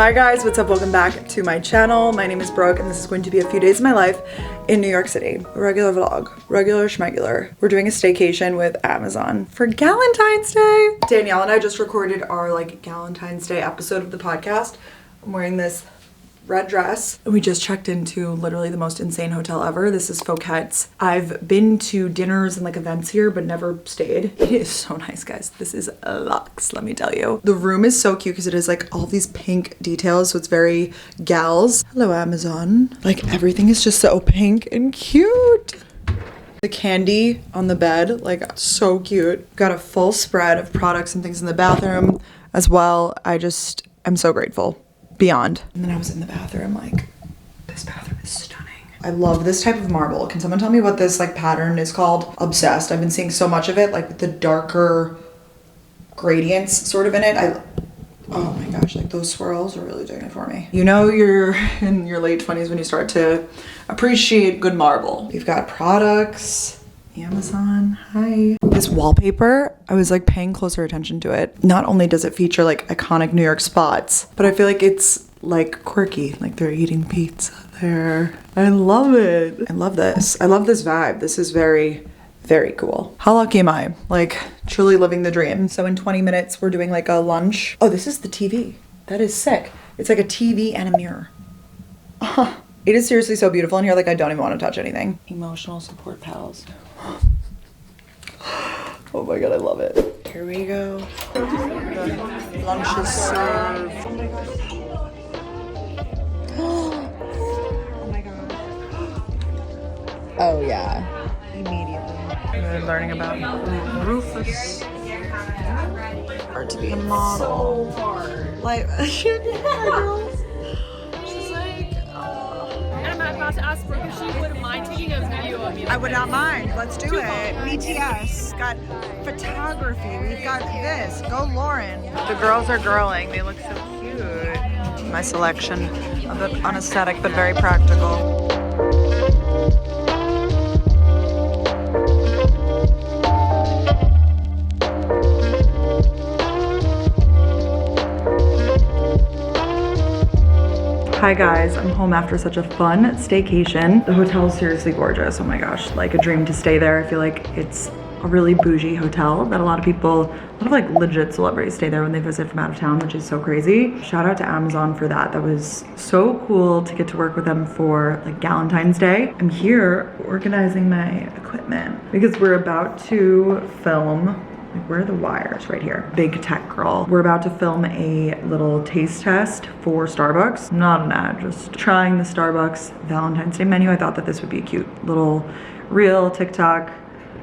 Hi guys, what's up? Welcome back to my channel. My name is Brooke and this is going to be a few days of my life in New York City. A regular vlog, regular schmegular. We're doing a staycation with Amazon for Galentine's Day. Danielle and I just recorded our Galentine's Day episode of the podcast. I'm wearing this red dress. We just checked into literally the most insane hotel ever. This is Fouquet's. I've been to dinners and events here, but never stayed. It is so nice, guys. This is luxe, let me tell you. The room is so cute because it is all these pink details, so it's very gals. Hello, Amazon. Everything is just so pink and cute. The candy on the bed, so cute. Got a full spread of products and things in the bathroom as well. I'm so grateful. Beyond. And then I was in the bathroom, this bathroom is stunning. I love this type of marble. Can someone tell me what this pattern is called? Obsessed. I've been seeing so much of it, with the darker gradients sort of in it. Oh my gosh, those swirls are really doing it for me. You know you're in your late 20s when you start to appreciate good marble. We've got products. Amazon, hi. This wallpaper, I was paying closer attention to it. Not only does it feature iconic New York spots, but I feel it's quirky, they're eating pizza there. I love it. I love this. I love this vibe. This is very, very cool. How lucky am I? Truly living the dream. So in 20 minutes, we're doing a lunch. Oh, this is the TV. That is sick. It's a TV and a mirror. It is seriously so beautiful in here. I don't even want to touch anything. Emotional support pals. Oh my god, I love it. Here we go. The lunch is served. Oh my god. Oh yeah. Immediately. We're learning about Rufus. Hard to be a model. So hard. Girls. I'm about to ask Brooke if she wouldn't mind taking a video of me. I would not mind. Let's do it. BTS got photography. We've got this. Go Lauren. The girls are girling. They look so cute. My selection of it unaesthetic but very practical. Hi guys, I'm home after such a fun staycation. The hotel is seriously gorgeous. Oh my gosh, a dream to stay there. I feel it's a really bougie hotel that a lot of legit celebrities stay there when they visit from out of town, which is so crazy. Shout out to Amazon for that. That was so cool to get to work with them for Galentine's Day. I'm here organizing my equipment because we're about to film. Where are the wires? Right here. Big tech girl. We're about to film a little taste test for Starbucks. Not an ad, just trying the Starbucks Valentine's Day menu. I thought that this would be a cute little reel TikTok.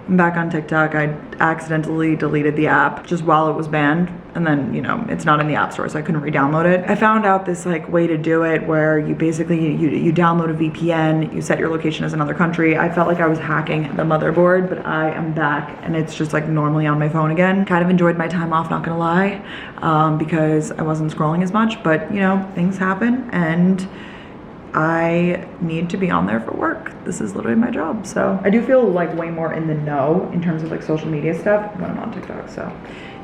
I'm back on TikTok. I accidentally deleted the app just while it was banned. And then, it's not in the app store, so I couldn't re-download it. I found out this way to do it where you basically, you download a VPN, you set your location as another country. I felt I was hacking the motherboard, but I am back and it's just normally on my phone again. Kind of enjoyed my time off, not gonna lie, because I wasn't scrolling as much, but things happen and I need to be on there for work. This is literally my job. So I do feel way more in the know in terms of social media stuff when I'm on TikTok. So,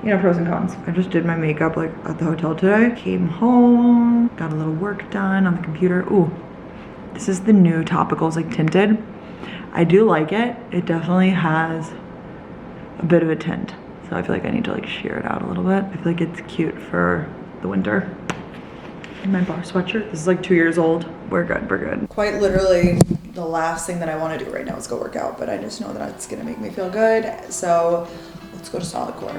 pros and cons. I just did my makeup at the hotel today. Came home, got a little work done on the computer. Ooh, this is the new Topicals tinted. I do like it. It definitely has a bit of a tint. So I feel I need to sheer it out a little bit. I feel it's cute for the winter. My bar sweatshirt. This is 2 years old. We're good, we're good. Quite literally, the last thing that I want to do right now is go work out, but I just know that it's gonna make me feel good. So let's go to Solid Core.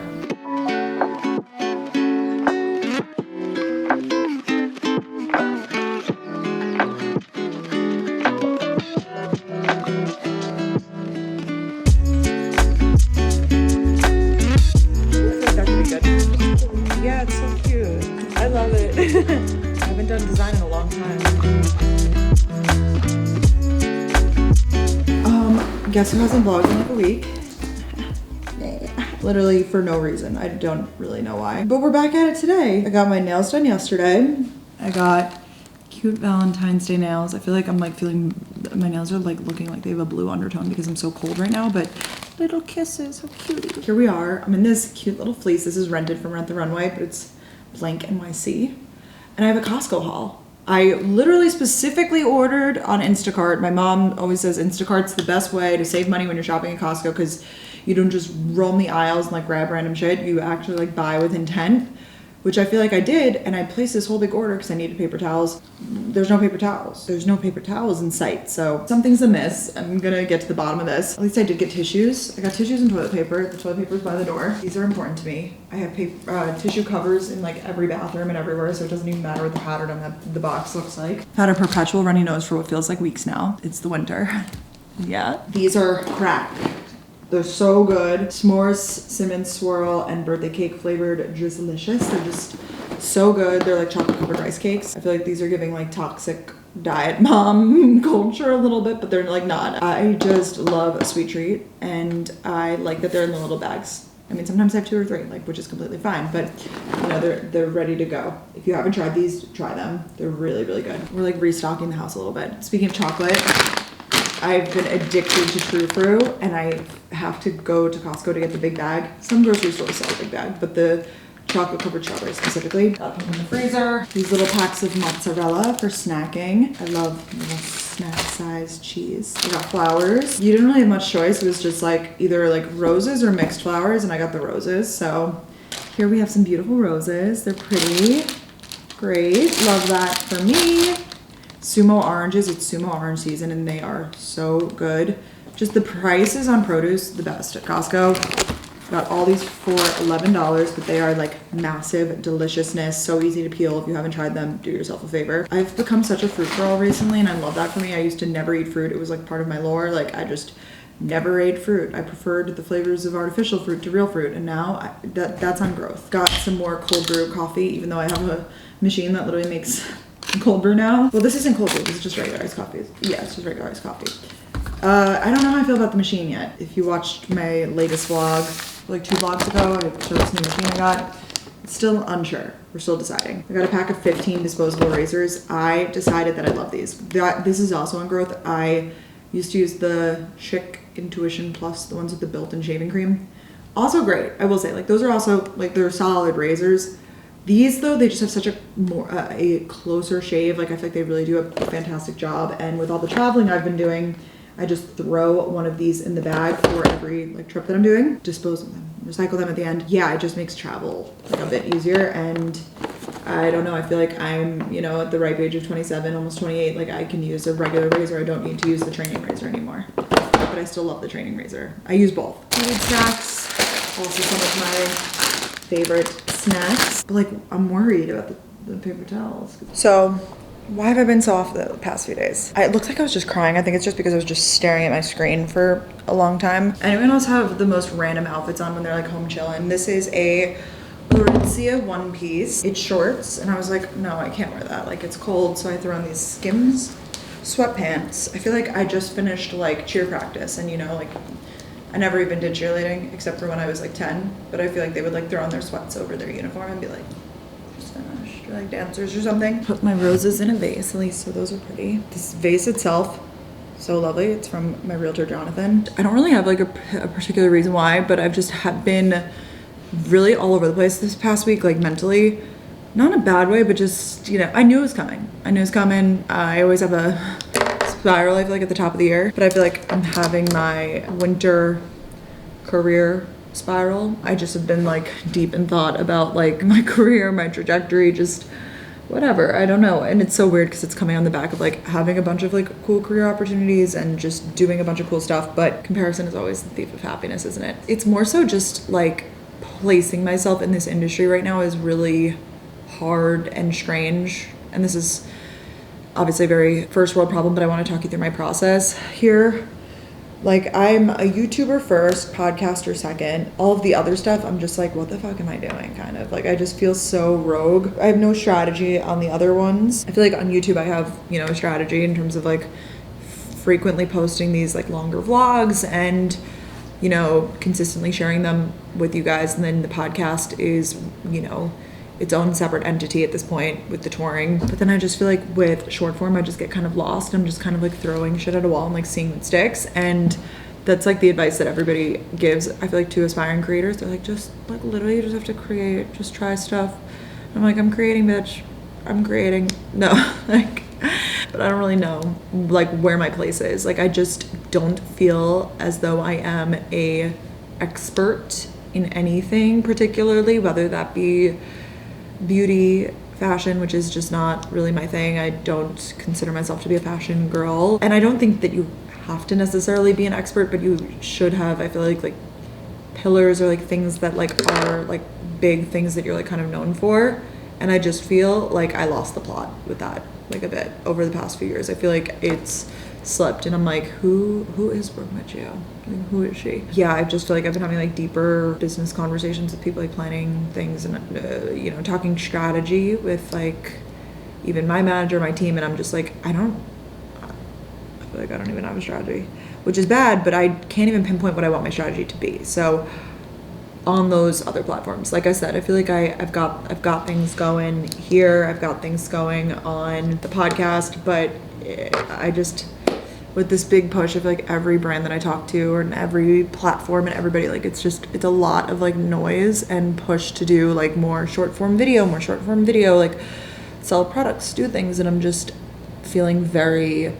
Yeah, it's so cute. I love it. I haven't done design in a long time. Guess who hasn't vlogged in a week? Literally for no reason. I don't really know why. But we're back at it today. I got my nails done yesterday. I got cute Valentine's Day nails. I feel I'm feeling, my nails are looking like they have a blue undertone because I'm so cold right now, but little kisses, how cute. Here we are. I'm in this cute little fleece. This is rented from Rent the Runway, but it's blank NYC. and I have a Costco haul. I literally specifically ordered on Instacart. My mom always says Instacart's the best way to save money when you're shopping at Costco because you don't just roam the aisles and like grab random shit. You actually like buy with intent, which I feel like I did. And I placed this whole big order because I needed paper towels. There's no paper towels. There's no paper towels in sight. So something's amiss. I'm gonna get to the bottom of this. At least I did get tissues. I got tissues and toilet paper. The toilet paper's by the door. These are important to me. I have tissue covers in like every bathroom and everywhere, so it doesn't even matter what the pattern on the box looks like. I've had a perpetual runny nose for what feels like weeks now. It's the winter. Yeah. These are crack. They're so good. S'mores, cinnamon swirl, and birthday cake flavored, just delicious. They're just so good. They're like chocolate covered rice cakes. I feel like these are giving like toxic diet mom culture a little bit, but they're like not. I just love a sweet treat, and I like that they're in the little bags. I mean, sometimes I have 2 or 3, like, which is completely fine, but you know, they're ready to go. If you haven't tried these, try them. They're really, really good. We're like restocking the house a little bit. Speaking of chocolate, I've been addicted to True Fruit, and I have to go to Costco to get the big bag. Some grocery stores sell a big bag, but the chocolate covered strawberries specifically. Got them in the freezer. These little packs of mozzarella for snacking. I love little snack size cheese. I got flowers. You didn't really have much choice. It was just like either like roses or mixed flowers, and I got the roses. So here we have some beautiful roses. They're pretty. Great. Love that for me. Sumo oranges. It's Sumo orange season, and they are so good. Just the prices on produce, the best at Costco. Got all these for $11, but they are like massive deliciousness. So easy to peel. If you haven't tried them, do yourself a favor. I've become such a fruit girl recently, and I love that for me. I used to never eat fruit. It was like part of my lore. Like I just never ate fruit. I preferred the flavors of artificial fruit to real fruit, and now that's on growth. Got some more cold brew coffee, even though I have a machine that literally makes cold brew now. Well, this isn't cold brew. This is just regular iced coffee. Yeah, it's just regular iced coffee. I don't know how I feel about the machine yet. If you watched my latest vlog, like 2 vlogs ago, I showed this new machine I got. Still unsure. We're still deciding. I got a pack of 15 disposable razors. I decided that I love these. This is also on growth. I used to use the Chic Intuition Plus, the ones with the built-in shaving cream. Also great, I will say. Like those are also like they're solid razors. These though, they just have such a closer shave. Like I feel like they really do a fantastic job. And with all the traveling I've been doing, I just throw one of these in the bag for every like trip that I'm doing, dispose of them, recycle them at the end. Yeah, it just makes travel like a bit easier. And I don't know, I feel like I'm, you know, at the ripe age of 27, almost 28, like I can use a regular razor. I don't need to use the training razor anymore, but I still love the training razor. I use both. Food snacks, also some of my favorite snacks, but like I'm worried about the paper towels. So why have I been so off the past few days? It looks like I was just crying. I think it's just because I was just staring at my screen for a long time. Anyone else have the most random outfits on when they're like home chilling? This is a Aritzia one piece. It's shorts, and I was like, no, I can't wear that. Like it's cold, so I threw on these Skims sweatpants. I feel like I just finished like cheer practice, and you know, like I never even did cheerleading except for when I was like 10, but I feel like they would like throw on their sweats over their uniform and be like, or like dancers or something. Put my roses in a vase, at least, so those are pretty. This vase itself, so lovely. It's from my realtor, Jonathan. I don't really have like a particular reason why, but I've just been really all over the place this past week, like mentally. Not in a bad way, but just, you know, I knew it was coming. I always have a spiral, I feel like, at the top of the year, but I feel like I'm having my winter career spiral. I just have been like deep in thought about like my career, my trajectory, just whatever. I don't know. And it's so weird because it's coming on the back of like having a bunch of like cool career opportunities and just doing a bunch of cool stuff. But comparison is always the thief of happiness, isn't it? It's more so just like placing myself in this industry right now is really hard and strange. And this is obviously a very first world problem, but I want to talk you through my process here. Like I'm a YouTuber first, podcaster second. All of the other stuff, I'm just like, what the fuck am I doing? Kind of like, I just feel so rogue. I have no strategy on the other ones. I feel like on YouTube I have, you know, a strategy in terms of like frequently posting these like longer vlogs and, you know, consistently sharing them with you guys. And then the podcast is, you know, its own separate entity at this point with the touring. But then I just feel like with short form, I just get kind of lost. I'm just kind of like throwing shit at a wall and like seeing what sticks. And that's like the advice that everybody gives, I feel like, to aspiring creators. They're like, just like literally you just have to create, just try stuff. I'm like, I'm creating, bitch. I'm creating, no, like, but I don't really know like where my place is. Like, I just don't feel as though I am a expert in anything particularly, whether that be beauty, fashion, which is just not really my thing. I don't consider myself to be a fashion girl. And I don't think that you have to necessarily be an expert, but you should have, I feel like pillars or like things that like are like big things that you're like kind of known for. And I just feel like I lost the plot with that like a bit over the past few years. I feel like it's slipped, and I'm like, who is Brooke Micciobusiness? Like, who is she? Yeah, I just feel like I've been having like deeper business conversations with people, like planning things and you know, talking strategy with like even my manager, my team, and I'm just like, I feel like I don't even have a strategy, which is bad, but I can't even pinpoint what I want my strategy to be. So on those other platforms, like I said, I feel like I've got things going here, I've got things going on the podcast, but I just, with this big push of like every brand that I talk to or in every platform and everybody, like it's a lot of like noise and push to do like more short form video, like sell products, do things, and I'm just feeling very,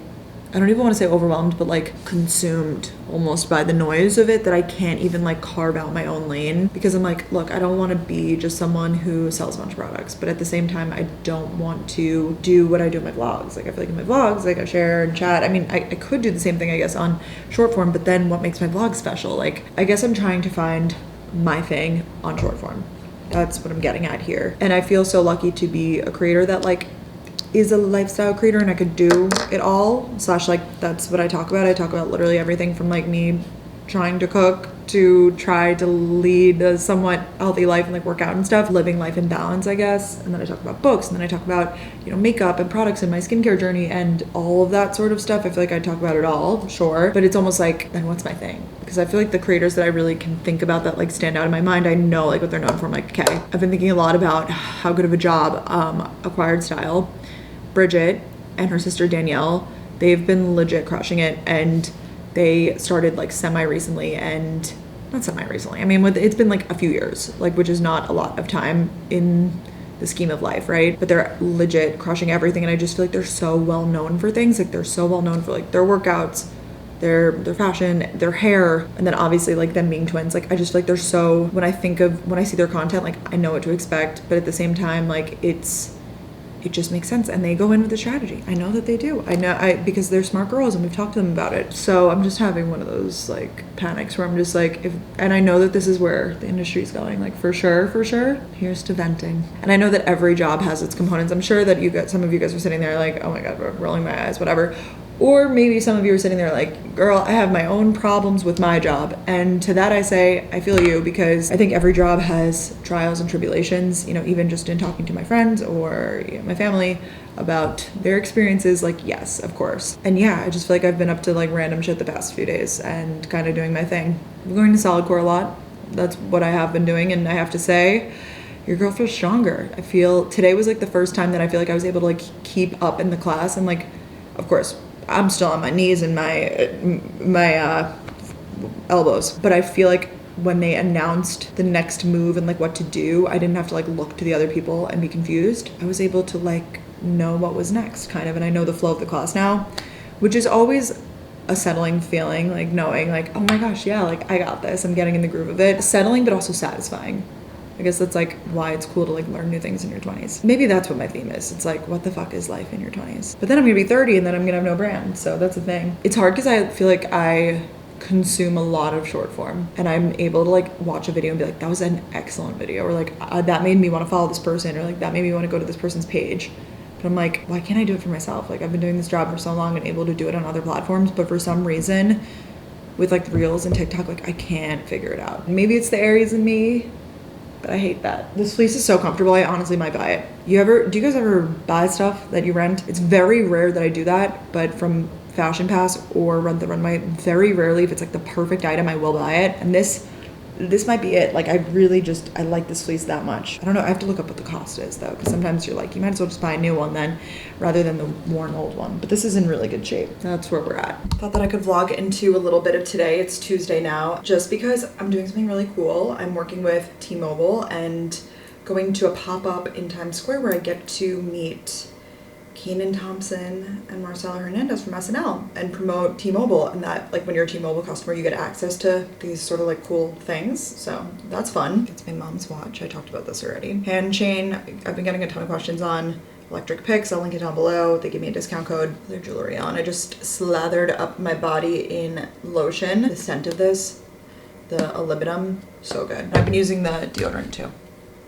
I don't even want to say overwhelmed, but like consumed almost by the noise of it, that I can't even like carve out my own lane, because I'm like, look, I don't want to be just someone who sells a bunch of products, but at the same time, I don't want to do what I do in my vlogs. Like I feel like in my vlogs, like I share and chat. I mean, I could do the same thing, I guess, on short form, but then what makes my vlog special? Like, I guess I'm trying to find my thing on short form. That's what I'm getting at here. And I feel so lucky to be a creator that like is a lifestyle creator, and I could do it all, slash like that's what I talk about. I talk about literally everything from like me trying to cook to try to lead a somewhat healthy life and like work out and stuff, living life in balance, I guess. And then I talk about books, and then I talk about, you know, makeup and products and my skincare journey and all of that sort of stuff. I feel like I talk about it all, sure, but it's almost like, then what's my thing? Because I feel like the creators that I really can think about that like stand out in my mind, I know like what they're known for. I'm like, okay, I've been thinking a lot about how good of a job Acquired Style, Bridget and her sister Danielle, they've been legit crushing it, and they started like semi-recently, and not semi-recently, I mean, it's been like a few years, like, which is not a lot of time in the scheme of life, right? But they're legit crushing everything, and I just feel like they're so well known for things. Like they're so well known for like their workouts, their fashion, their hair, and then obviously like them being twins. Like I just feel like they're so, when I see their content, like I know what to expect, but at the same time, like it just makes sense, and they go in with a strategy. I know that they do. Because they're smart girls, and we've talked to them about it. So I'm just having one of those like panics where I'm just like, and I know that this is where the industry is going, like for sure. Here's to venting. And I know that every job has its components. I'm sure that some of you guys are sitting there like, oh my God, rolling my eyes, whatever. Or maybe some of you are sitting there like, girl, I have my own problems with my job. And to that I say, I feel you, because I think every job has trials and tribulations, you know, even just in talking to my friends or my family about their experiences, like, yes, of course. And yeah, I just feel like I've been up to like random shit the past few days and kind of doing my thing. I'm going to solid core a lot. That's what I have been doing. And I have to say, your girl feels stronger. I feel today was like the first time that I feel like I was able to like keep up in the class, and like, of course, I'm still on my knees and my elbows, but I feel like when they announced the next move and like what to do, I didn't have to like look to the other people and be confused. I was able to like know what was next, kind of, and I know the flow of the class now, which is always a settling feeling, like knowing like, oh my gosh, yeah, like I got this, I'm getting in the groove of it. Settling, but also satisfying. I guess that's like why it's cool to like learn new things in your 20s. Maybe that's what my theme is. It's like, what the fuck is life in your 20s? But then I'm gonna be 30 and then I'm gonna have no brand. So that's the thing. It's hard because I feel like I consume a lot of short form, and I'm able to like watch a video and be like, that was an excellent video, or like that made me want to follow this person, or like that made me want to go to this person's page. But I'm like, why can't I do it for myself? Like I've been doing this job for so long and able to do it on other platforms, but for some reason with like the Reels and TikTok, like I can't figure it out. Maybe it's the Aries in me, but I hate that. This fleece is so comfortable, I honestly might buy it. Do you guys ever buy stuff that you rent? It's very rare that I do that, but from Fashion Pass or Rent the Runway, very rarely, if it's like the perfect item, I will buy it. And this might be it. Like I like this fleece that much. I don't know, I have to look up what the cost is though, because sometimes you're like, you might as well just buy a new one then, rather than the worn old one. But this is in really good shape. That's where we're at. Thought that I could vlog into a little bit of today. It's Tuesday now, just because I'm doing something really cool. I'm working with T-Mobile and going to a pop-up in Times Square where I get to meet Kenan Thompson and Marcelo Hernandez from SNL and promote T-Mobile, and that like when you're a T-Mobile customer you get access to these sort of like cool things, so that's fun. It's my mom's watch, I talked about this already. Hand chain, I've been getting a ton of questions on. Electric picks, I'll link it down below. They give me a discount code. Their jewelry on. I just slathered up my body in lotion. The scent of this, the Olibidum, so good. I've been using the deodorant too.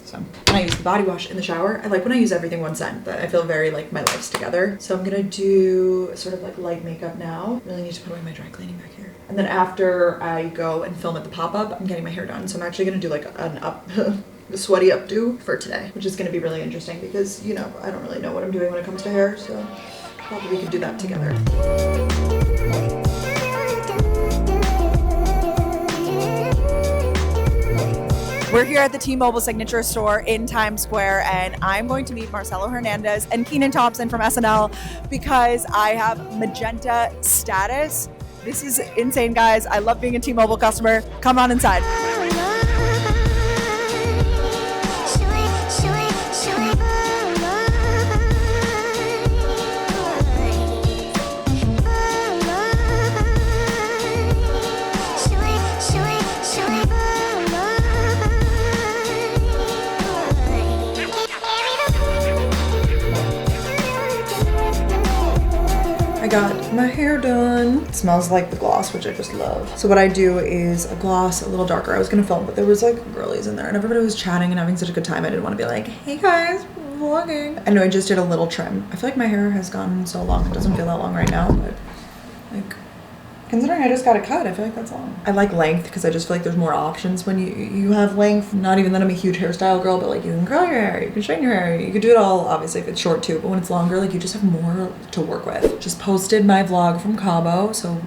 So, and I use the body wash in the shower. I like when I use everything one scent, but I feel very like my life's together. So I'm gonna do sort of like light makeup now. Really need to put away my dry cleaning back here. And then after I go and film at the pop-up, I'm getting my hair done. So I'm actually gonna do like an a sweaty updo for today, which is gonna be really interesting because, you know, I don't really know what I'm doing when it comes to hair, so probably we could do that together. We're here at the T-Mobile Signature Store in Times Square, and I'm going to meet Marcelo Hernandez and Kenan Thompson from SNL because I have magenta status. This is insane, guys. I love being a T-Mobile customer. Come on inside. I got my hair done. It smells like the gloss, which I just love. So what I do is a gloss a little darker. I was gonna film, but there was like girlies in there and everybody was chatting and having such a good time. I didn't want to be like, hey guys, vlogging. I know I just did a little trim. I feel like my hair has gone so long. It doesn't feel that long right now, but like, considering I just got it cut, I feel like that's long. I like length because I just feel like there's more options when you have length. Not even that I'm a huge hairstyle girl, but like you can curl your hair, you can straighten your hair, you can do it all obviously if it's short too, but when it's longer, like you just have more to work with. Just posted my vlog from Cabo, so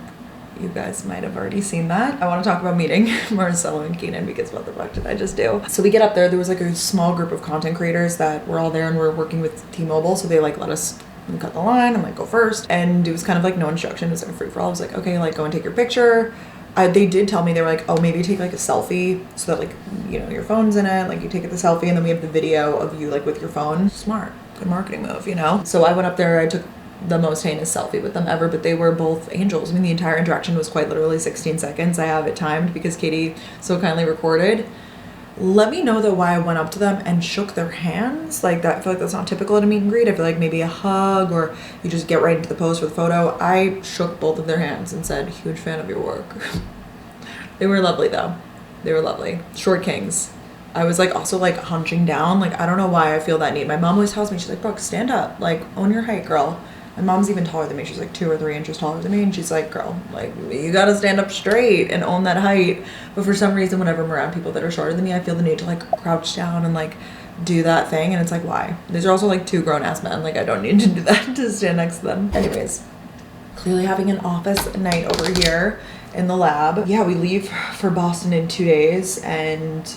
you guys might have already seen that. I want to talk about meeting Marcelo and Kenan because what the fuck did I just do? So we get up there, there was like a small group of content creators that were all there and we're working with T-Mobile, so they like let us cut the line. I'm like, go first. And it was kind of like no instruction. It was like a free for all. I was like, okay, like go and take your picture. They did tell me, they were like, oh, maybe take like a selfie so that like, you know, your phone's in it, like you take it the selfie and then we have the video of you like with your phone. Smart, good marketing move, you know? So I went up there, I took the most heinous selfie with them ever, but they were both angels. I mean, the entire interaction was quite literally 16 seconds. I have it timed because Katie so kindly recorded. Let me know though why I went up to them and shook their hands like that. I feel like that's not typical at a meet and greet. I feel like maybe a hug or you just get right into the pose for the photo. I shook both of their hands and said, huge fan of your work. They were lovely though. They were lovely. Short kings. I was like also like hunching down. Like, I don't know why I feel that need. My mom always tells me, she's like, Brooke, stand up. Like, own your height, girl. My mom's even taller than me. She's like 2 or 3 inches taller than me. And she's like, girl, like you gotta stand up straight and own that height. But for some reason, whenever I'm around people that are shorter than me, I feel the need to like crouch down and like do that thing. And it's like, why? These are also like 2 grown ass men. Like I don't need to do that to stand next to them. Anyways, clearly having an office night over here in the lab. Yeah, we leave for Boston in 2 days. And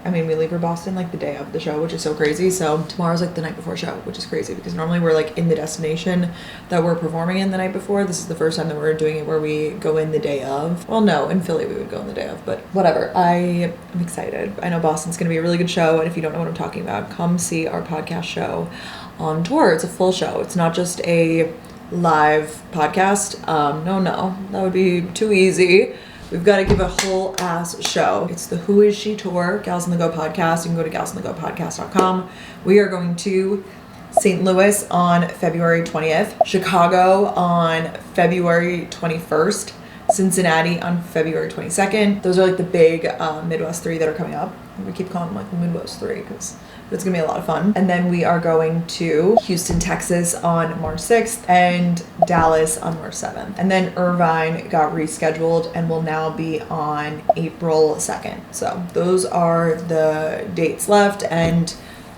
I mean, we leave for Boston like the day of the show, which is so crazy. So tomorrow's like the night before show, which is crazy because normally we're like in the destination that we're performing in the night before. This is the first time that we're doing it where we go in the day of. Well, no, in Philly we would go in the day of, but whatever. I am excited. I know Boston's gonna be a really good show. And if you don't know what I'm talking about, come see our podcast show on tour. It's a full show. It's not just a live podcast. No, that would be too easy. We've got to give a whole ass show. It's the Who Is She Tour, Gals on the Go podcast. You can go to galsonthegopodcast.com. We are going to St. Louis on February 20th, Chicago on February 21st, Cincinnati on February 22nd. Those are like the big Midwest 3 that are coming up. We keep calling them like the Midwest 3 because it's gonna be a lot of fun. And then we are going to Houston, Texas on March 6th and Dallas on March 7th. And then Irvine got rescheduled and will now be on April 2nd. So those are the dates left, and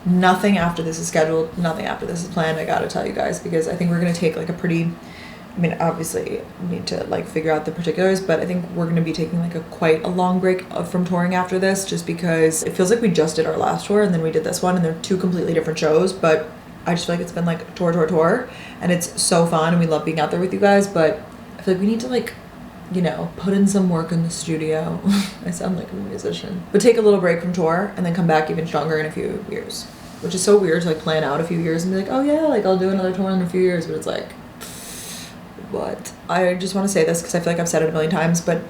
nothing after this is scheduled, nothing after this is planned, I gotta tell you guys, because I think we're gonna take like a pretty, I mean, obviously we need to like figure out the particulars, but I think we're going to be taking like quite a long break from touring after this, just because it feels like we just did our last tour and then we did this one and they're 2 completely different shows. But I just feel like it's been like tour and it's so fun and we love being out there with you guys, but I feel like we need to like you know, put in some work in the studio. I sound like a musician. But take a little break from tour and then come back even stronger in a few years. Which is so weird to like plan out a few years and be like, oh yeah, like I'll do another tour in a few years. But it's like, what? I just want to say this because I feel like I've said it a million times, but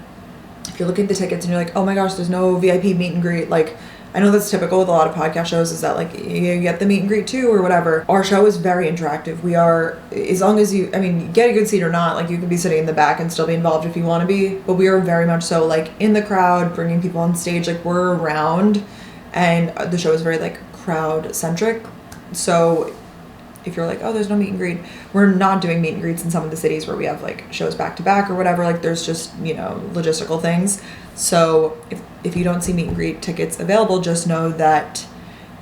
if you're looking at the tickets and you're like, oh my gosh, there's no VIP meet and greet, like, I know that's typical with a lot of podcast shows, is that like you get the meet and greet too or whatever. Our show is very interactive. We are, as long as you, I mean, get a good seat or not, like you can be sitting in the back and still be involved if you want to be, but we are very much so like in the crowd, bringing people on stage, like we're around, and the show is very like crowd centric. So if you're like, oh, there's no meet and greet, we're not doing meet and greets in some of the cities where we have like shows back to back or whatever, like there's just, you know, logistical things. So if you don't see meet and greet tickets available, just know that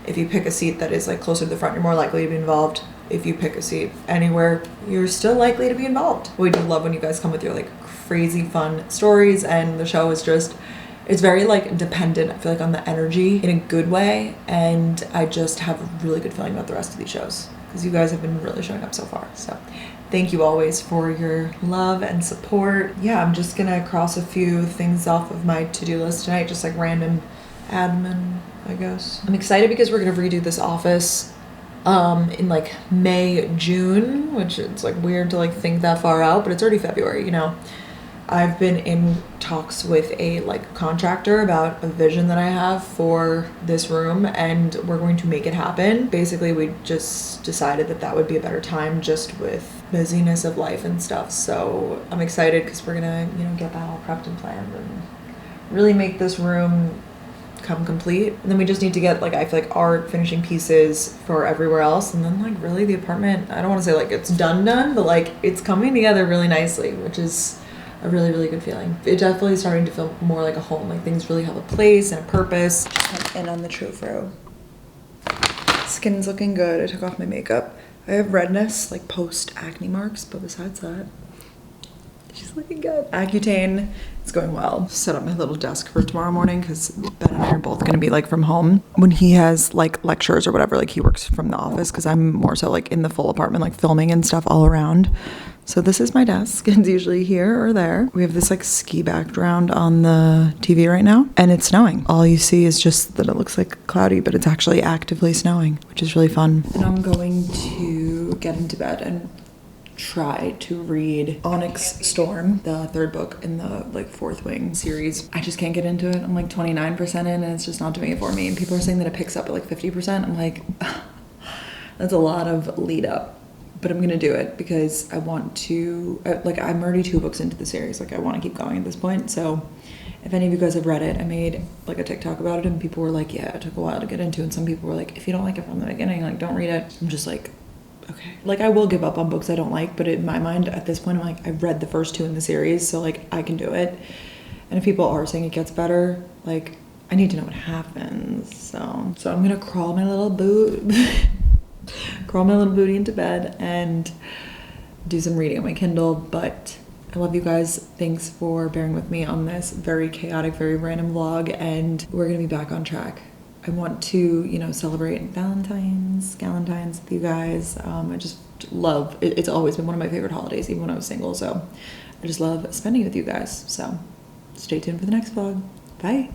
if you pick a seat that is like closer to the front, you're more likely to be involved. If you pick a seat anywhere, you're still likely to be involved. We do love when you guys come with your like crazy fun stories, and the show is just, it's very like dependent, I feel like, on the energy in a good way, and I just have a really good feeling about the rest of these shows because you guys have been really showing up so far. So thank you always for your love and support. Yeah, I'm just gonna cross a few things off of my to-do list tonight, just like random admin, I guess. I'm excited because we're gonna redo this office in like May, June, which it's like weird to like think that far out, but it's already February, you know. I've been in talks with a like contractor about a vision that I have for this room, and we're going to make it happen. Basically, we just decided that that would be a better time just with busyness of life and stuff. So I'm excited because we're gonna, you know, get that all prepped and planned and really make this room come complete. And then we just need to get like, I feel like art finishing pieces for everywhere else, and then like really the apartment, I don't want to say like it's done, but like it's coming together really nicely, which is a really, really good feeling. It definitely is starting to feel more like a home, like things really have a place and a purpose. And on the Trufro. Skin's looking good. I took off my makeup. I have redness, like post acne marks, but besides that, she's looking good. Accutane is going well. Set up my little desk for tomorrow morning because Ben and I are both gonna be like from home. When he has like lectures or whatever, like he works from the office because I'm more so like in the full apartment, like filming and stuff all around. So this is my desk. It's usually here or there. We have this like ski background on the TV right now, and it's snowing. All you see is just that it looks like cloudy, but it's actually actively snowing, which is really fun. And I'm going to get into bed and try to read Onyx Storm, the third book in the like Fourth Wing series. I just can't get into it. I'm like 29% in, and it's just not doing it for me. And people are saying that it picks up at like 50%. I'm like, that's a lot of lead up. But I'm gonna do it because I want to, like I'm already 2 books into the series, like I want to keep going at this point. So if any of you guys have read it, I made like a TikTok about it and people were like, yeah, it took a while to get into, and some people were like, if you don't like it from the beginning, like don't read it. I'm just like, okay. Like I will give up on books I don't like, but in my mind at this point, I'm like, I've read the first 2 in the series, so like I can do it. And if people are saying it gets better, like I need to know what happens. So I'm gonna crawl my little booty into bed and do some reading on my Kindle. But I love you guys. Thanks for bearing with me on this very chaotic, very random vlog, and we're gonna be back on track. I want to, you know, celebrate Galentines with you guys. I just love it. It's always been one of my favorite holidays, even when I was single. So I just love spending it with you guys. So stay tuned for the next vlog. Bye.